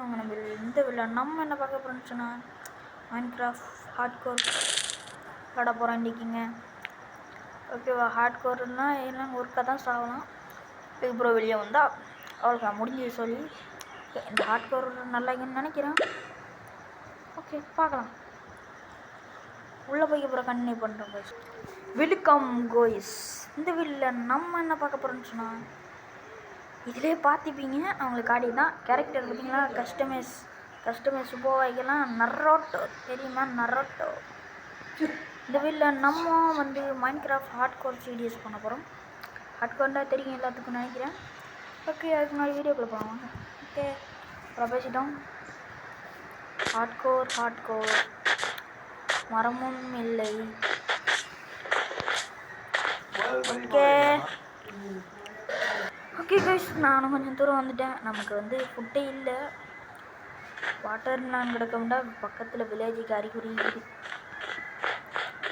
வாங்க நம்ம இந்த நம்ம என்ன பார்க்க போகிறோம்னு சொன்னால் மைன்கிராஃப்ட் ஹார்ட்கோர் விளாட போகிறோம் இன்றைக்கிங்க. ஓகேவா? ஹார்ட்கோர்னா என்னன்னு ஒர்க்காக தான் சாகலாம். இதுக்கப்புறம் வெளியே வந்தால் அவளுக்கு முடிஞ்சது சொல்லி இந்த ஹார்ட்கோர் நல்லாங்கன்னு நினைக்கிறேன். ஓகே, பார்க்கலாம். உள்ளே போய்க்கு அப்புறம் கண்டினியூ பண்ணுறோம் கோய்ஸ். Welcome guys. இந்த வீட்டில் நம்ம என்ன பார்க்க போகிறோம்னு சொன்னால் இதிலே பார்த்துப்பீங்க, அவங்களுக்கு காடி தான் கேரக்டர் பார்த்தீங்களா? கஸ்டமைஸ் போவாய்க்கெல்லாம் நரோட்டோ தெரியுமா? நரோட்டோ. இந்த வீட்டில் நம்ம வந்து மைன்கிராஃப்ட் ஹார்ட்கோர் சீரியஸ் பண்ண போகிறோம். ஹார்ட்கோர்னா தெரியும் எல்லாத்துக்கும் நினைக்கிறேன். ஓகே, அதுக்கு முன்னாடி வீடியோக்குள்ளே போகலாம். ஓகே, அப்புறம் பேசிட்டோம். ஹார்ட்கோர் மரமும் இல்லை. ஓகே கைஸ், நானும் கொஞ்சம் தூரம் வந்துட்டேன். நமக்கு வந்து ஃபுட்டே இல்லை. வாட்டர் நான் கிடக்கமுண்டா பக்கத்தில் வில்லேஜுக்கு அறிகுறி.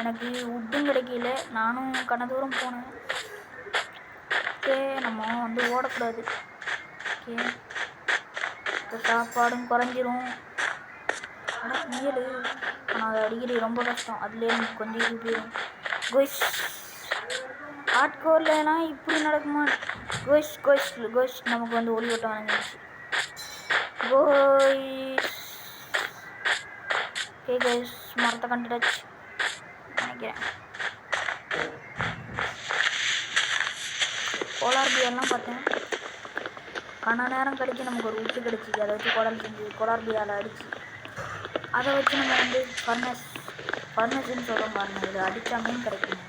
எனக்கு உட்டும் கிடைக்கல. நானும் கன தூரம் போனேன். ஓகே, நம்ம வந்து ஓடக்கூடாது. ஓகே, இப்போ சாப்பாடும் குறைஞ்சிரும். ஆனால் முயல் ஆனால் அது அடிக்கடி ரொம்ப கஷ்டம். அதுலேயே எனக்கு கொஞ்சம் இது போயிடும். கோய்ஸ், ஹார்ட்கோர்லாம் இப்படி நடக்குமா? கோய்ஸ் நமக்கு வந்து ஒளி ஓட்டம் வாங்கிடுச்சு. ஓகே கோய்ஸ், மரத்தை கண்டுடாச்சு நினைக்கிறேன். கோலார் பியர்லாம் பார்த்தேன். கன நேரம் கழிச்சு நமக்கு ஒரு உட்டு கிடச்சிது. அதை வச்சு குடல் செஞ்சு கோலார் பியால் அடிச்சு அதை வச்சு நம்ம வந்து ஃபர்னஸ்ன்னு சொல்கிறோம் பாருங்க. இது அடித்தா மீன் கிடைக்கும்.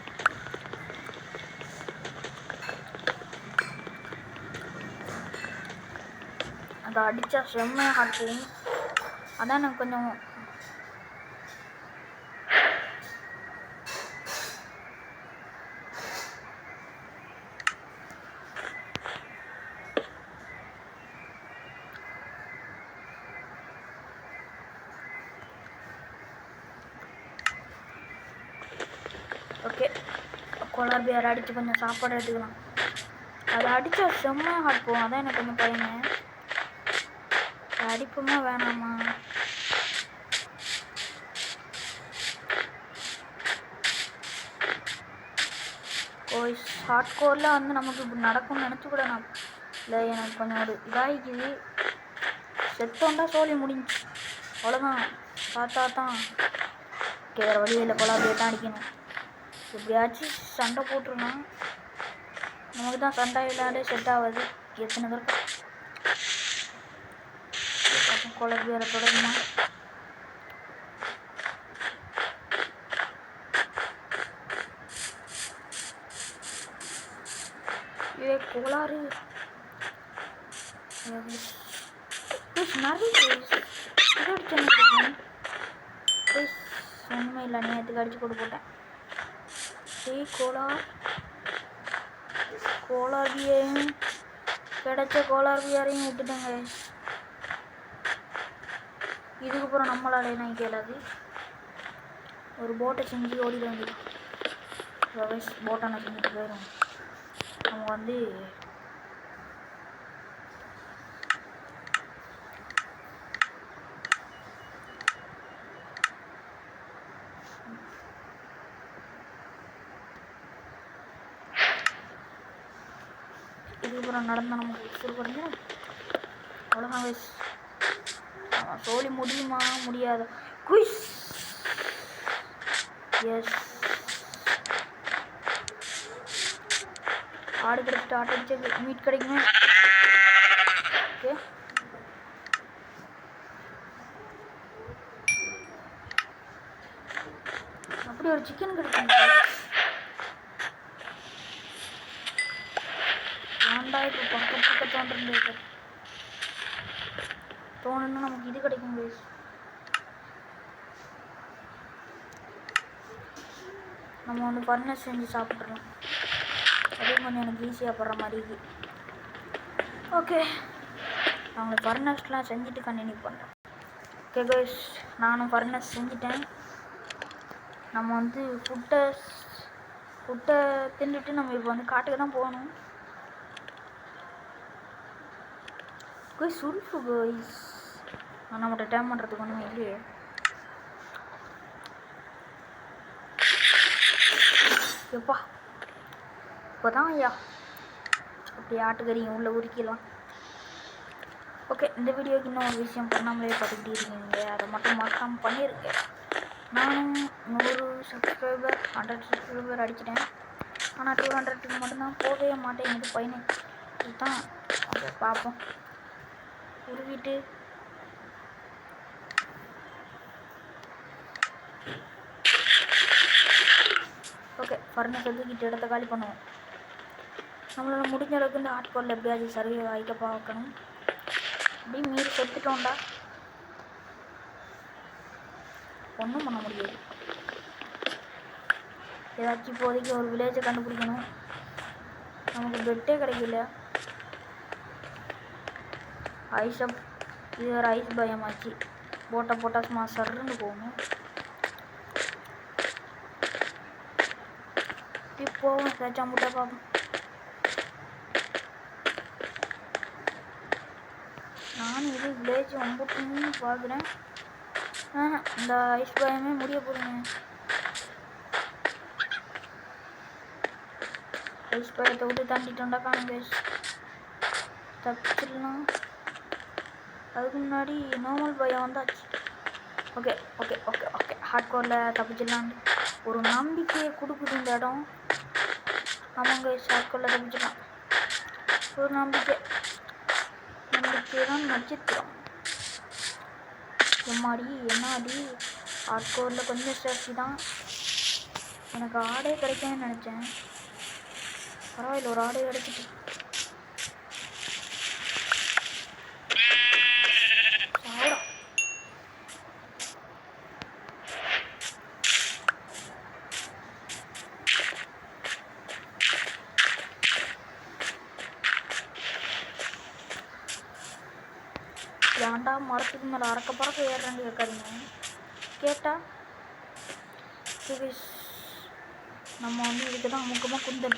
அதை அடித்தா செம்மையாக காட்டும். அதான் எனக்கு கொஞ்சம் ஓகே. கோலார் பியர் அடித்து கொஞ்சம் சாப்பாடு எடுத்துக்கலாம். அதை அடித்தா செம்மையாக ஹாட் போகும். அதான் எனக்கு கொஞ்சம் பயங்க. அடிப்புமா வேணாமா? கோய்ஸ், ஹார்ட்கோரில் வந்து நமக்கு இப்படி நடக்கும்னு நினச்சி கூட நான் இல்லை. எனக்கு கொஞ்சம் ஒரு இதாகிக்குது. செத்தோண்டா சோழி முடிஞ்சு அவ்வளோதான். பார்த்தா தான் வேறு வழியில் கொலாபியை தான் அடிக்கணும். எப்படியாச்சும் சண்டை போட்டுருணும். நமக்கு தான் சண்டை இல்லாத செட் ஆகாது. எத்தனை பேருக்கு கொலர் வேற தொடருமா? இதே கோளாறு ஒன்றுமே இல்லை. நேற்றுக்கு அடிச்சு கொண்டு போட்டேன். கோலார் பியரையும் கிடைச்ச கோலார் பியரையும் விட்டுட்டேங்க. இதுக்கப்புறம் நம்மளால் என்ன கேளாது. ஒரு போட்டை செஞ்சு ஓடிட வேண்டியது. போட்டை நான் செஞ்சுட்டு போயிடும். நம்ம வந்து இதுக்கப்புறம் நடந்தால் நமக்கு உசுறு குறைஞ்சிடும். அவ்வளோதான் வயசு. சோழி முடியுமா? முடியாது. குயிஸ். எஸ், ஆடு கிடைச்சிட்டு ஆட்டை அடிச்சு மீட் கிடைக்குமே. ஓகே, அப்படி ஒரு சிக்கன் கிடைக்கும். ஏன்டா இப்போ பக்க தோன்றது தோணுன்னா நமக்கு இது கிடைக்கும் கைஸ். நம்ம வந்து ஃபர்னஸ் செஞ்சு சாப்பிட்றோம். அதே கொஞ்சம் எனக்கு ஈஸியாக படுற மாதிரி. ஓகே, நான் உங்களுக்கு ஃபர்னஸ்லாம் செஞ்சுட்டு கண்டினியூ பண்ணுறேன். ஓகே கைஸ், நானும் ஃபர்னஸ் செஞ்சுட்டேன். நம்ம வந்து ஃபுட்டை தின்னுட்டு நம்ம இப்போ வந்து காட்டுக்கு தான் போகணும். கைஸ், சுல்ஃபு கைஸ் நம்மகிட்ட டேம் பண்ணுறதுக்கு ஒன்றுமே இல்லையே. எப்பா இப்போதான் ஐயா அப்படி ஆட்டுக்கறிங்க உள்ளே உரிக்கலாம். ஓகே, இந்த வீடியோக்கு இன்னும் ஒரு விஷயம் பண்ணாமலே பார்த்துக்கிட்டே இருக்கீங்க, அதை மட்டும் மறக்காமல் பண்ணியிருக்கேன். நானும் 100 சப்ஸ்கிரைபர் 100 சப்ஸ்கிரைபர் அடிச்சிட்டேன். ஆனால் 200க்கு மட்டும்தான் போகவே மாட்டேங்குது பையனு. இதுதான் ஓகே பார்ப்போம். உருவிட்டு ஓகே ஃபர்னஸ் தூக்கிட்டு இடத்த காலி பண்ணுவோம். நம்மளால் முடிஞ்ச அளவுக்கு இந்த ஹாட்கோரில் எப்படியாச்சும் சர்வே ஆகிக்க பார்க்கணும். அப்படி மீறி செத்துட்டோண்டா ஒன்றும் பண்ண முடியாது. ஏதாச்சும் இப்போதைக்கு ஒரு வில்லேஜை கண்டுபிடிக்கணும். நமக்கு பெட்டே கிடைக்கல. ஐஸப் இது ஒரு ஐஸ் பயமாச்சு. போட்டால் சும்மா சர்ன்னு போகணும். இப்போவும் சேச்சா முட்டை பார்ப்போம். நான் இது வில்லேஜ் வந்துட்டுன்னு பார்க்குறேன். இந்த ஐஸ் பயமே முடிய போதுங்க. ஐஸ் பயத்தை விட்டு தாண்டிட்டோண்டா காணுங்க. தப்பிச்சிடலாம். அதுக்கு முன்னாடி நார்மல் பயம் வந்தாச்சு. ஓகே ஓகே ஓகே ஓகே ஹாட்கோரில் தப்பிச்சிடலான்னு ஒரு நம்பிக்கையை கொடுக்குது இந்த இடம். ஆமாங்க, ஹாட்கோரில் தப்பிச்சிடலாம். ஒரு நம்பிக்கை தான் நட்சத்திரம். எம்மாடி என்னாடி ஹாட்கோரில் கொஞ்சம் சேஃப்டி தான். எனக்கு ஆடே கிடைக்கும்னு நினச்சேன். பரவாயில்ல, ஒரு ஆடே கிடைச்சிட்டு. ஏன்டா மரத்துக்கு மேலே அறக்க பறக்க ஏறுறான்னு கேட்காதீங்க. கேட்டால் நம்ம வந்து இதுக்கு தான் முக்கியமாக குந்தல்.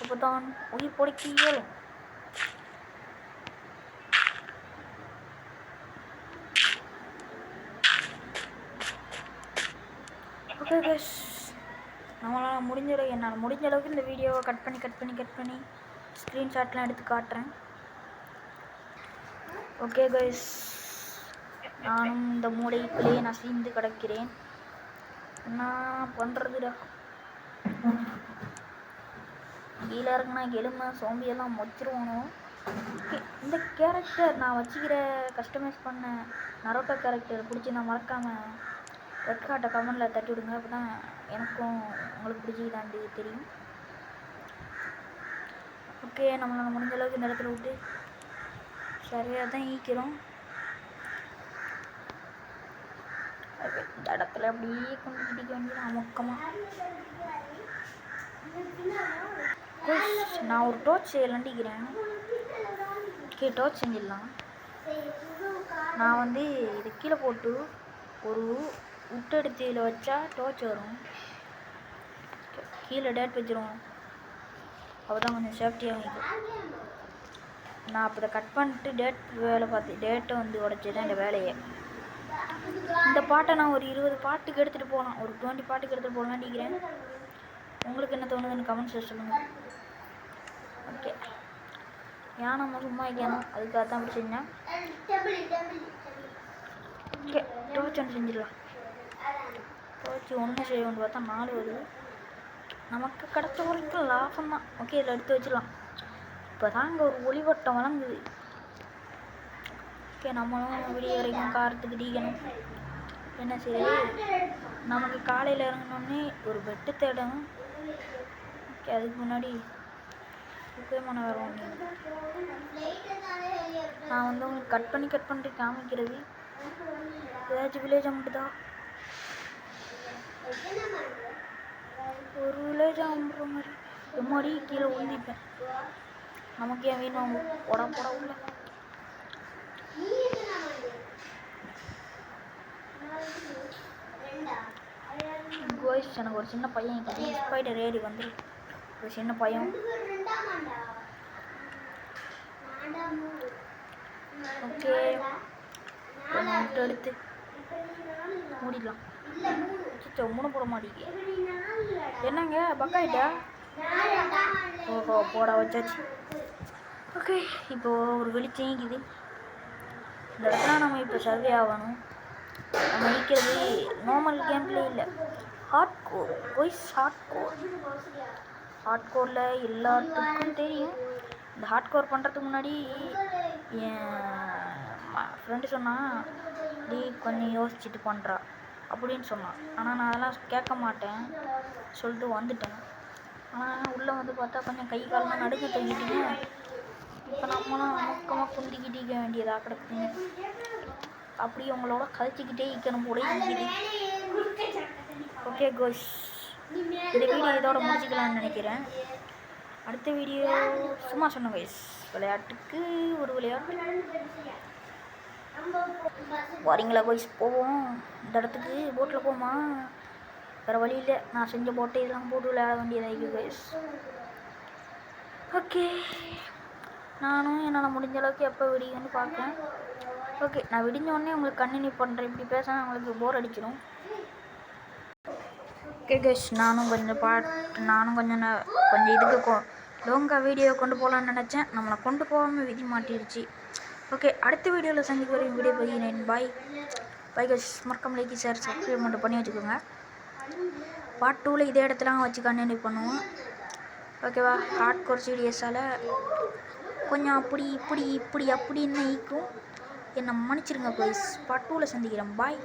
அப்போ தான் உயிர் பொடிக்கு ஏறும். ஓகே கைஸ், என்னால் முடிஞ்ச அளவுக்கு இந்த வீடியோவை கட் பண்ணி ஸ்க்ரீன்ஷாட்லாம் எடுத்து காட்டுறேன். ஓகே கைஸ், நானும் இந்த மூளைக்குள்ளேயே நசிந்து கிடக்கிறேன். என்ன பண்ணுறதுடா? கீழே இருக்குன்னா எலும்பு சோம்பியெல்லாம் மொச்சிருவானோ. இந்த கேரக்டர் நான் வச்சுக்கிற கஸ்டமைஸ் பண்ண நரோட்டோ கேரக்டர் பிடிச்சி நான் மறக்காமல் ரெட் ஹார்ட்டை கமெண்டில் தட்டி விடுங்க. அப்போ தான் எனக்கும் உங்களுக்கு பிடிச்சிதாண்டி தெரியும். ஓகே, நம்மளால் முடிஞ்ச அளவுக்கு இந்த இடத்துல விட்டு சரியாக தான் ஈக்கிறோம். இந்த இடத்துல அப்படியே கொண்டு பிடிக்க வேண்டியது அமுக்கமாக. நான் ஒரு டோர்ச் செய்யலாண்டிக்கிறேன். ஓகே, டோர்ச் செஞ்சிடலாம். நான் வந்து இது கீழே போட்டு ஒரு உட்டெடுத்தியில் வச்சா டோர்ச் வரும். கீழே டேட் வச்சிருவோம். அப்போ தான் கொஞ்சம் சேஃப்டியாக இருக்கும். நான் அப்போ இதை கட் பண்ணிட்டு வேலை பார்த்து டேட்டை வந்து உடச்சி தான் இந்த வேலையை. இந்த பாட்டை நான் ஒரு 20 பாட்டுக்கு எடுத்துகிட்டு போகலாம், ஒரு 20 பாட்டுக்கு எடுத்துகிட்டு போகலான்னு. உங்களுக்கு என்ன தோணுதுன்னு கமெண்ட்ஸில் சொல்லுங்கள். ஓகே, ஏன் நம்ம சும்மா வைக்கணும், அதுக்காக தான் அப்படி செஞ்சேன். ஓகே, டோர்ச் ஒன்று செஞ்சிடலாம். டோர்ச் ஒன்று செய்யணும்னு பார்த்தா 4 வருது. நமக்கு கிடைச்ச வரைக்கும் லாபம் தான். ஓகே, இதில் எடுத்து வச்சிடலாம். இப்போ தான் இங்கே ஒரு ஒளிவட்டம் வழங்குது. ஓகே, நம்மளும் விடிய வரைக்கும் காரத்துக்கு டீக்கணும். என்ன சரி, நமக்கு காலையில் இறங்கினோடனே ஒரு பெட்டு தேடணும். ஓகே, அதுக்கு முன்னாடி முக்கியமான வேறு ஒன்று நான் வந்து உங்களுக்கு கட் பண்ணிட்டு காமிக்கிறது. ஏதாச்சும் வில்லேஜ் அமுட்டுதா? ஒரு வில்லேஜ் அமுட்டுற மாதிரி எம்மாடி கீழே உழுந்திப்பேன். நமக்கு ஏன் வேணும் போட உள்ள. கோயிஸ், எனக்கு ஒரு சின்ன பையன் ஸ்பைடர் ஏறி வந்துரு. ஒரு சின்ன பையன். ஓகே, மட்டும் எடுத்து மூடிடலாம். மூணு போட மாட்டேங்க. என்னங்க பக்காயிட்டா? ஓஹோ போட வச்சாச்சு. ஓகே இப்போது ஒரு வெளிச்சம் இருக்குது. இந்த இடத்துல நம்ம இப்போ சர்வே ஆகணும். நம்ம நிற்கிறது நார்மல் கேம் பிளே இல்லை, ஹார்ட் கோர். ஹார்ட் கோரில் எல்லாத்துக்கும் தெரியும். இந்த ஹார்ட் கோர் பண்ணுறதுக்கு முன்னாடி என் ஃப்ரெண்டு சொன்னான், நீ கொஞ்சம் யோசிச்சுட்டு பண்ணுறா அப்படின்னு சொன்னான். ஆனால் நான் அதெல்லாம் கேட்க மாட்டேன் சொல்லிட்டு வந்துட்டேன். ஆனால் உள்ளே வந்து பார்த்தா கொஞ்சம் கை காலெலாம் நடுக்க தூக்கிட்டுங்க. இப்போ நம்மளாம் அமுக்கமாக குந்திக்கிட்டிக்க வேண்டியதாக கிடக்குங்க. அப்படியே உங்களோட கதைச்சிக்கிட்டே இருக்கணும் போல இருக்குது. ஓகே கோஷ், இந்த வீடியோ இதோட முடிச்சுக்கலாம்னு நினைக்கிறேன். அடுத்த வீடியோ சும்மா சொன்ன கோஷ், விளையாட்டுக்கு ஒரு விளையாட்டு. வரீங்களா கோஷ்? போவோம் இந்த இடத்துக்கு. போட்டில் போமா? வேறு வழி இல்லை, நான் செஞ்ச போட்டை இதெல்லாம் போட்டு விளையாட வேண்டியதாக கோஷ். ஓகே நானும் என்னால் முடிஞ்ச அளவுக்கு எப்போ விடியுன்னு பார்க்குறேன். ஓகே நான் விடிஞ்சோடனே உங்களுக்கு கண்டினியூ பண்ணுறேன். இப்படி பேசினா உங்களுக்கு போர் அடிச்சிடும். ஓகே கேஷ், நானும் கொஞ்சம் இதுக்கு லோங்காக வீடியோ கொண்டு போகலான்னு நினச்சேன். நம்மளை கொண்டு போகாமல் விதி மாட்டிடுச்சு. ஓகே அடுத்த வீடியோவில் சந்திக்க வரையும் வீடியோ போகிறேன். பாய் கேஷ். மறக்காம லைக் ஷேர் சப்ஸ்கிரைப் மட்டும் பண்ணி வச்சுக்கோங்க. பார்ட் 2ல் இதே இடத்துலாம் வச்சு கண்டினியூ பண்ணுவோம். ஓகேவா? ஹார்ட் கோர் சீரியஸால் கொஞ்சம் அப்படி அப்படின்னு ஈக்கும். என்னை மன்னிச்சிருங்க ப்ளீஸ். பார்ட் 2ல் சந்திக்கிறேன். பாய்.